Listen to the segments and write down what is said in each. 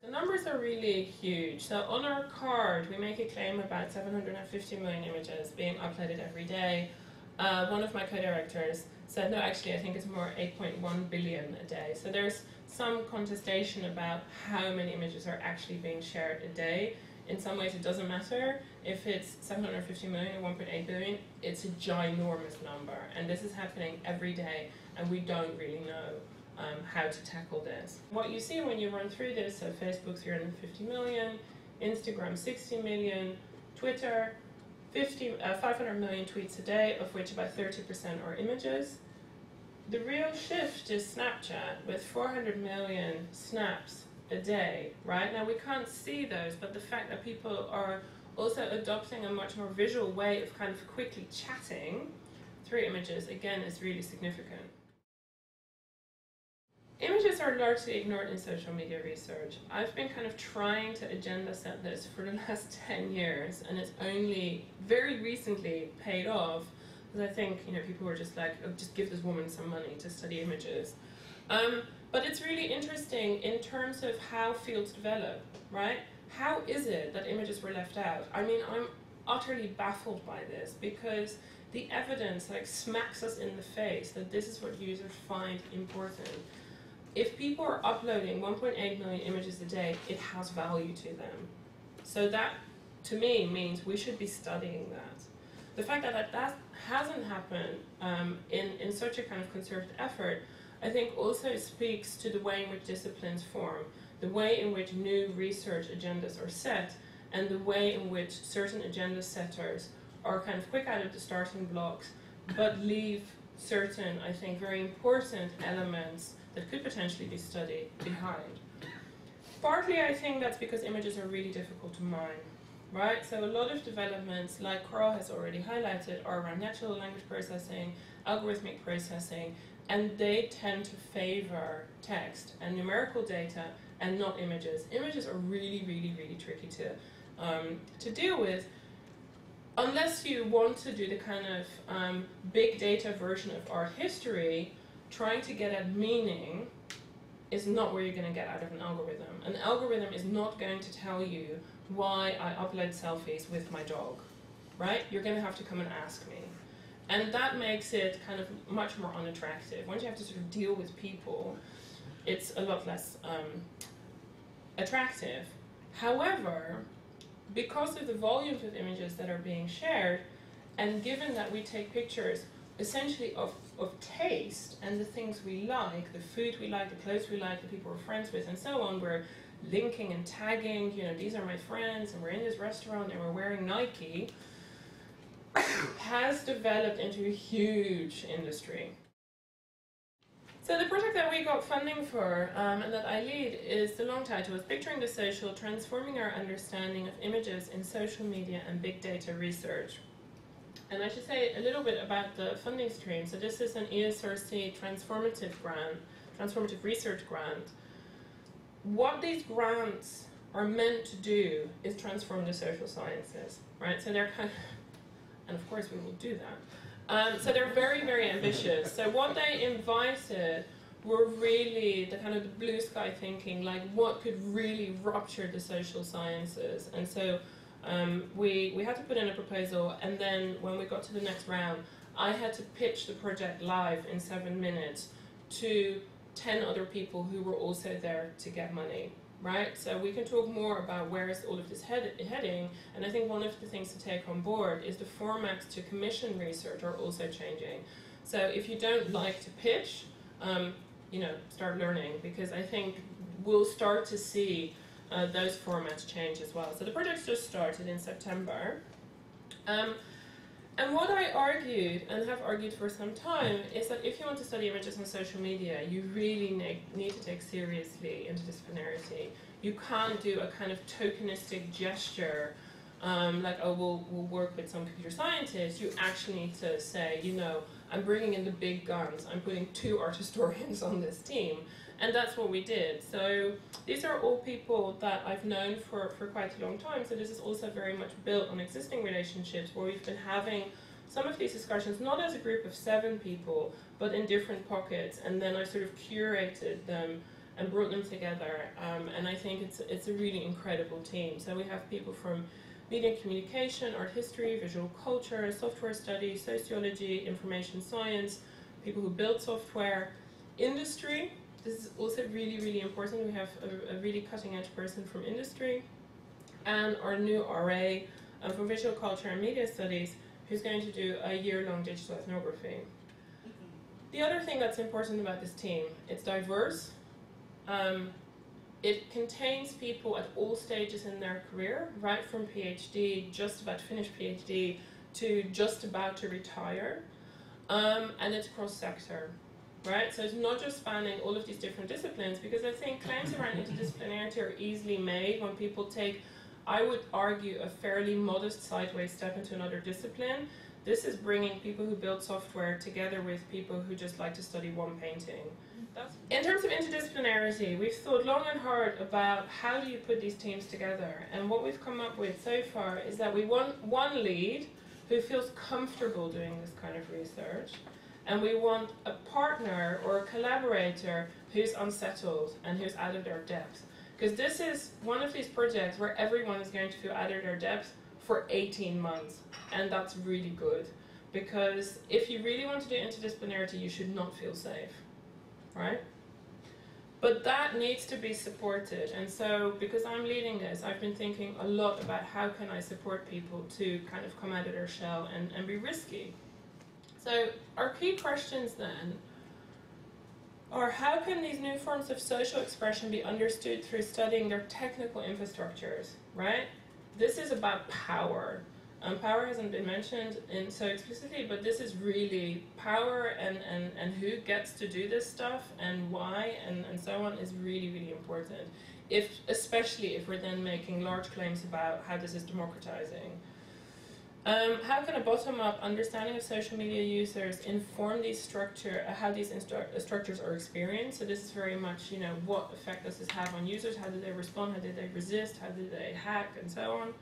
The numbers are really huge. So on our card, we make a claim about 750 million images being uploaded every day. One of my co-directors said, no, actually, I think it's more 8.1 billion a day. So there's some contestation about how many images are actually being shared a day. In some ways, it doesn't matter. If it's 750 million or 1.8 billion, it's a ginormous number. And this is happening every day, and we don't really know how to tackle this. What you see when you run through this, so Facebook 350 million, Instagram 60 million, Twitter 500 million tweets a day, of which about 30% are images. The real shift is Snapchat with 400 million snaps a day, right? Now we can't see those, but the fact that people are also adopting a much more visual way of kind of quickly chatting through images, again, is really significant. Images are largely ignored in social media research. I've been kind of trying to agenda set this for the last 10 years, and it's only very recently paid off, because I think, people were just like, oh, just give this woman some money to study images. But it's really interesting in terms of how fields develop, right? How is it that images were left out? I mean, I'm utterly baffled by this, because the evidence smacks us in the face that this is what users find important. If people are uploading 1.8 million images a day, it has value to them. So that, to me, means we should be studying that. The fact that that hasn't happened in such a kind of concerted effort, I think also speaks to the way in which disciplines form, the way in which new research agendas are set, and the way in which certain agenda setters are kind of quick out of the starting blocks, but leave certain, I think, very important elements that could potentially be studied behind. Partly, I think that's because images are really difficult to mine, right? So a lot of developments, like Carl has already highlighted, are around natural language processing, algorithmic processing, and they tend to favor text and numerical data and not images. Images are really, really, really tricky to deal with, unless you want to do the kind of big data version of art history. Trying to get at meaning is not where you're going to get out of an algorithm. An algorithm is not going to tell you why I upload selfies with my dog, right? You're going to have to come and ask me. And that makes it kind of much more unattractive. Once you have to sort of deal with people, it's a lot less attractive. However, because of the volumes of images that are being shared, and given that we take pictures essentially of taste and the things we like, the food we like, the clothes we like, the people we're friends with, and so on, we're linking and tagging, these are my friends, and we're in this restaurant, and we're wearing Nike, has developed into a huge industry. So the project that we got funding for, and that I lead, is, the long title is Picturing the Social, Transforming Our Understanding of Images in Social Media and Big Data Research. And I should say a little bit about the funding stream. So this is an ESRC transformative research grant. What these grants are meant to do is transform the social sciences, right? So they're kind of, and of course we will do that. So they're very, very ambitious. So what they invited were really the kind of the blue sky thinking, like what could really rupture the social sciences. And so we had to put in a proposal, and then when we got to the next round, I had to pitch the project live in 7 minutes to 10 other people who were also there to get money, right? So we can talk more about where is all of this heading, and I think one of the things to take on board is the formats to commission research are also changing. So if you don't like to pitch, start learning, because I think we'll start to see those formats change as well. So the project's just started in September. And what I argued, and have argued for some time, is that if you want to study images on social media, you really need to take seriously interdisciplinarity. You can't do a kind of tokenistic gesture, like, oh, we'll work with some computer scientists. You actually need to say, I'm bringing in the big guns. I'm putting 2 art historians on this team. And that's what we did. So these are all people that I've known for quite a long time. So this is also very much built on existing relationships where we've been having some of these discussions, not as a group of 7 people, but in different pockets. And then I sort of curated them and brought them together. And I think it's a really incredible team. So we have people from media and communication, art history, visual culture, software studies, sociology, information science, people who build software, industry. This is also really, really important. We have a really cutting-edge person from industry, and our new RA for visual culture and media studies, who's going to do a year-long digital ethnography. The other thing that's important about this team, it's diverse. It contains people at all stages in their career, right from PhD, just about to finish PhD, to just about to retire, and it's cross-sector. Right, so it's not just spanning all of these different disciplines, because I think claims around interdisciplinarity are easily made when people take, I would argue, a fairly modest sideways step into another discipline. This is bringing people who build software together with people who just like to study one painting. In terms of interdisciplinarity, we've thought long and hard about how do you put these teams together, and what we've come up with so far is that we want one lead who feels comfortable doing this kind of research, and we want a partner or a collaborator who's unsettled and who's out of their depth. Because this is one of these projects where everyone is going to feel out of their depth for 18 months. And that's really good. Because if you really want to do interdisciplinarity, you should not feel safe. Right? But that needs to be supported. And so, because I'm leading this, I've been thinking a lot about how can I support people to kind of come out of their shell and be risky. So our key questions then are, how can these new forms of social expression be understood through studying their technical infrastructures, right? This is about power. Power hasn't been mentioned so explicitly, but this is really power, and who gets to do this stuff and why and so on is really, really important. Especially if we're then making large claims about how this is democratizing. How can a bottom-up understanding of social media users inform these how these structures are experienced? So this is very much, what effect does this have on users? How do they respond? How do they resist? How do they hack? And so on.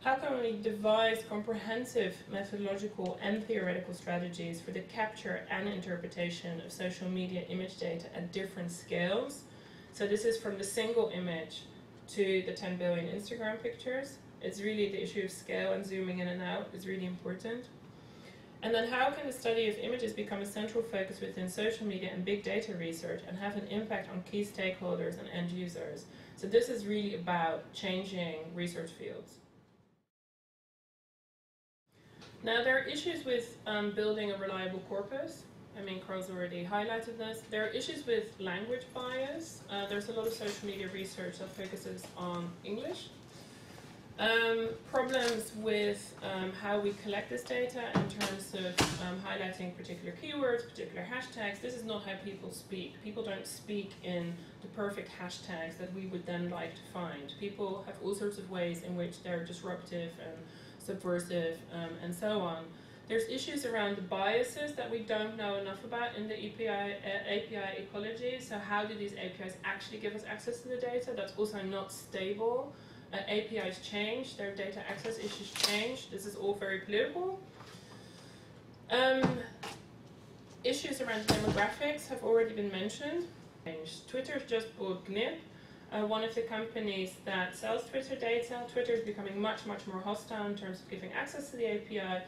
How can we devise comprehensive methodological and theoretical strategies for the capture and interpretation of social media image data at different scales? So this is from the single image to the 10 billion Instagram pictures. It's really the issue of scale, and zooming in and out is really important. And then how can the study of images become a central focus within social media and big data research and have an impact on key stakeholders and end users? So this is really about changing research fields. Now, there are issues with building a reliable corpus. I mean, Carl's already highlighted this. There are issues with language bias. There's a lot of social media research that focuses on English. Problems with how we collect this data in terms of highlighting particular keywords, particular hashtags. This is not how people speak. People don't speak in the perfect hashtags that we would then like to find. People have all sorts of ways in which they're disruptive and subversive and so on. There's issues around the biases that we don't know enough about in the API ecology. So how do these APIs actually give us access to the data? That's also not stable. APIs change, their data access issues change. This is all very political. Issues around demographics have already been mentioned. Twitter just bought GNIP, one of the companies that sells Twitter data. Twitter is becoming much, much more hostile in terms of giving access to the API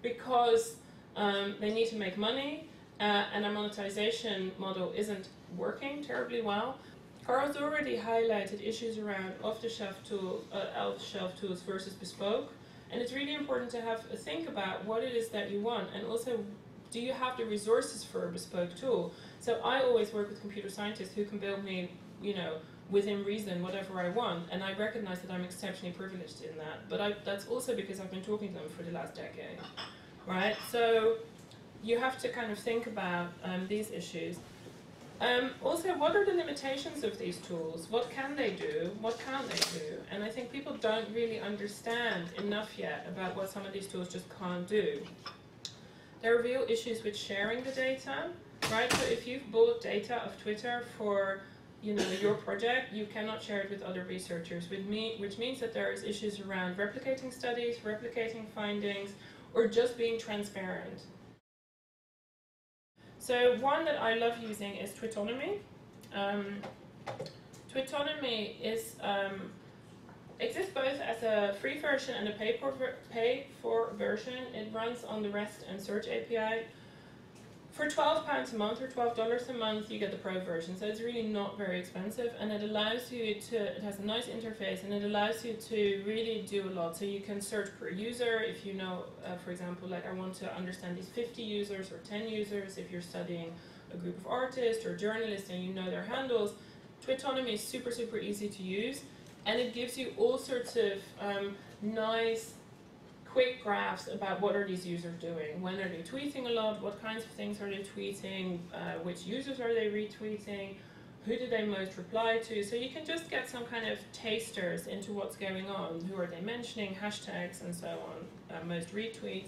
because they need to make money and our monetization model isn't working terribly well. Carl's already highlighted issues around off-the-shelf tools versus bespoke, and it's really important to have a think about what it is that you want, and also, do you have the resources for a bespoke tool? So I always work with computer scientists who can build me, within reason, whatever I want, and I recognize that I'm exceptionally privileged in that, but that's also because I've been talking to them for the last decade, right? So you have to kind of think about these issues. Also, what are the limitations of these tools? What can they do? What can't they do? And I think people don't really understand enough yet about what some of these tools just can't do. There are real issues with sharing the data, right? So if you've bought data of Twitter for your project, you cannot share it with other researchers, which means that there is issues around replicating studies, replicating findings, or just being transparent. So one that I love using is Twitonomy. Twitonomy is exists both as a free version and a pay-for version. It runs on the REST and Search API. For £12 a month or $12 a month, you get the Pro version, so it's really not very expensive, and it allows you to, it has a nice interface, and it allows you to really do a lot. So you can search per user if you know, for example, like I want to understand these 50 users or 10 users. If you're studying a group of artists or journalists and you know their handles, Twitonomy is super, super easy to use, and it gives you all sorts of nice quick graphs about what are these users doing, when are they tweeting a lot, what kinds of things are they tweeting, which users are they retweeting, who do they most reply to. So you can just get some kind of tasters into what's going on, who are they mentioning, hashtags and so on, most retweets.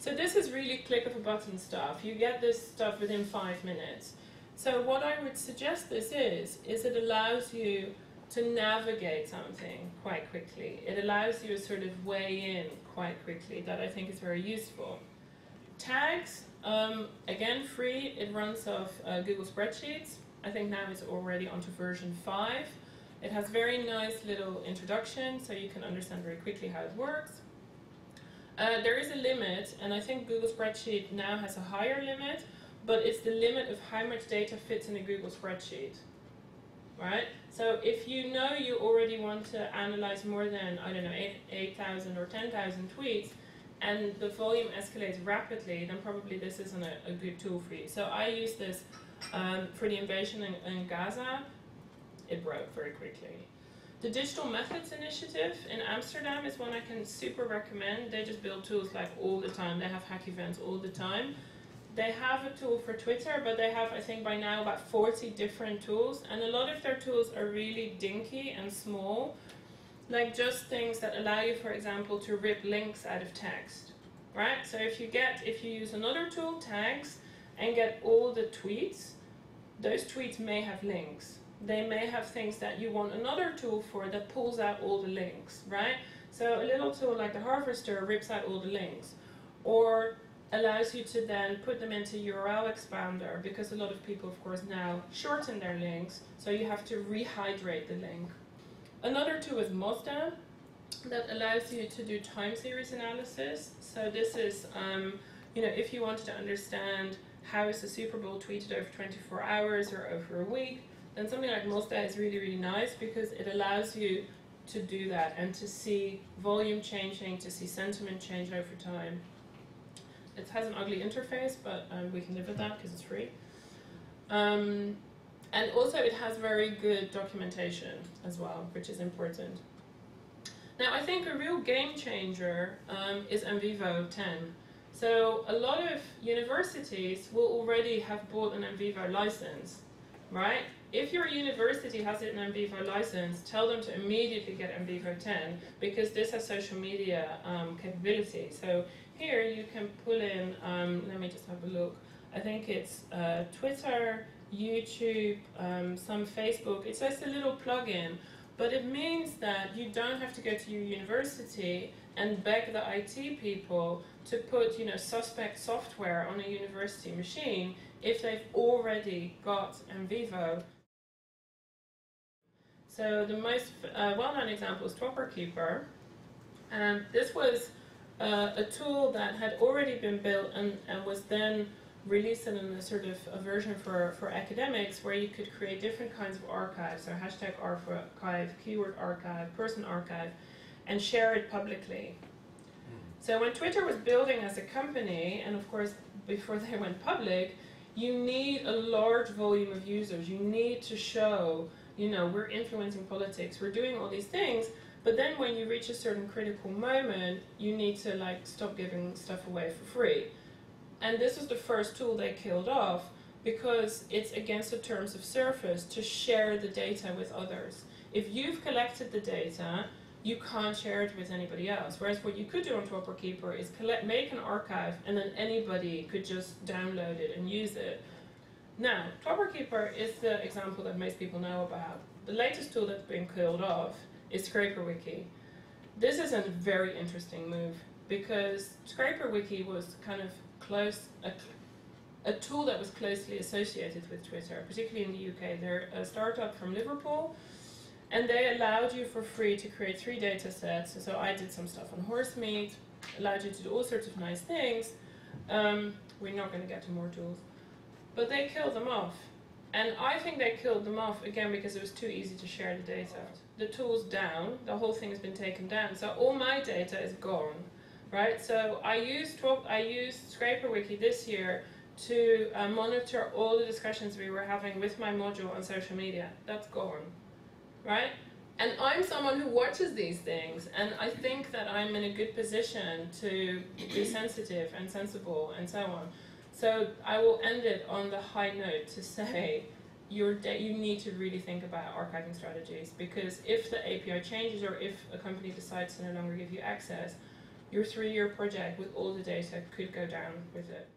So this is really click of a button stuff. You get this stuff within 5 minutes. So what I would suggest this is it allows you to navigate something quite quickly. It allows you to sort of weigh in quite quickly. That I think is very useful. Tags, again free. It runs off Google Spreadsheets. I think now it's already onto version 5. It has very nice little introduction, so you can understand very quickly how it works. There is a limit, and I think Google Spreadsheet now has a higher limit, but it's the limit of how much data fits in a Google Spreadsheet. Right? So if you know you already want to analyze more than, I don't know, 8,000 or 10,000 tweets, and the volume escalates rapidly, then probably this isn't a good tool for you. So I use this for the invasion in Gaza. It broke very quickly. The Digital Methods Initiative in Amsterdam is one I can super recommend. They just build tools like all the time. They have hack events all the time. They have a tool for Twitter, but they have, I think by now, about 40 different tools, and a lot of their tools are really dinky and small, like just things that allow you, for example, to rip links out of text, right? So if you use another tool, tags, and get all the tweets, those tweets may have links. They may have things that you want another tool for that pulls out all the links, right? So a little tool like the Harvester rips out all the links, or allows you to then put them into URL expander, because a lot of people, of course, now shorten their links, so you have to rehydrate the link. Another tool is Mozda, that allows you to do time series analysis. So this is, if you wanted to understand how is the Super Bowl tweeted over 24 hours or over a week, then something like Mozda is really, really nice, because it allows you to do that and to see volume changing, to see sentiment change over time. It has an ugly interface, but we can live with that because it's free. And also it has very good documentation as well, which is important. Now I think a real game changer is MVivo 10. So a lot of universities will already have bought an MVivo license, right? If your university has an MVivo license, tell them to immediately get MVivo 10, because this has social media capability. So here you can pull in, let me just have a look. I think it's Twitter, YouTube, some Facebook. It's just a little plugin, but it means that you don't have to go to your university and beg the IT people to put, suspect software on a university machine if they've already got MVivo. So the most well-known example is TwopperKeeper, and this was a tool that had already been built and was then released in a sort of a version for academics, where you could create different kinds of archives, so hashtag archive, keyword archive, person archive, and share it publicly. So when Twitter was building as a company, and of course before they went public, you need a large volume of users. You need to show, we're influencing politics, we're doing all these things. But then when you reach a certain critical moment, you need to stop giving stuff away for free. And this was the first tool they killed off, because it's against the terms of service to share the data with others. If you've collected the data, you can't share it with anybody else. Whereas what you could do on TwopperKeeper is make an archive, and then anybody could just download it and use it. Now, TwopperKeeper is the example that most people know about. The latest tool that's been killed off is ScraperWiki. This is a very interesting move, because ScraperWiki was kind of a tool that was closely associated with Twitter, particularly in the UK. They're a startup from Liverpool, and they allowed you for free to create 3 data sets. So I did some stuff on horse meat, allowed you to do all sorts of nice things. We're not going to get to more tools. But they killed them off. And I think they killed them off, again, because it was too easy to share the data. The tool's down, the whole thing has been taken down, so all my data is gone, right? So I used ScraperWiki this year to monitor all the discussions we were having with my module on social media. That's gone, right? And I'm someone who watches these things, and I think that I'm in a good position to be sensitive and sensible and so on. So I will end it on the high note to say you need to really think about archiving strategies, because if the API changes or if a company decides to no longer give you access, your 3-year project with all the data could go down with it.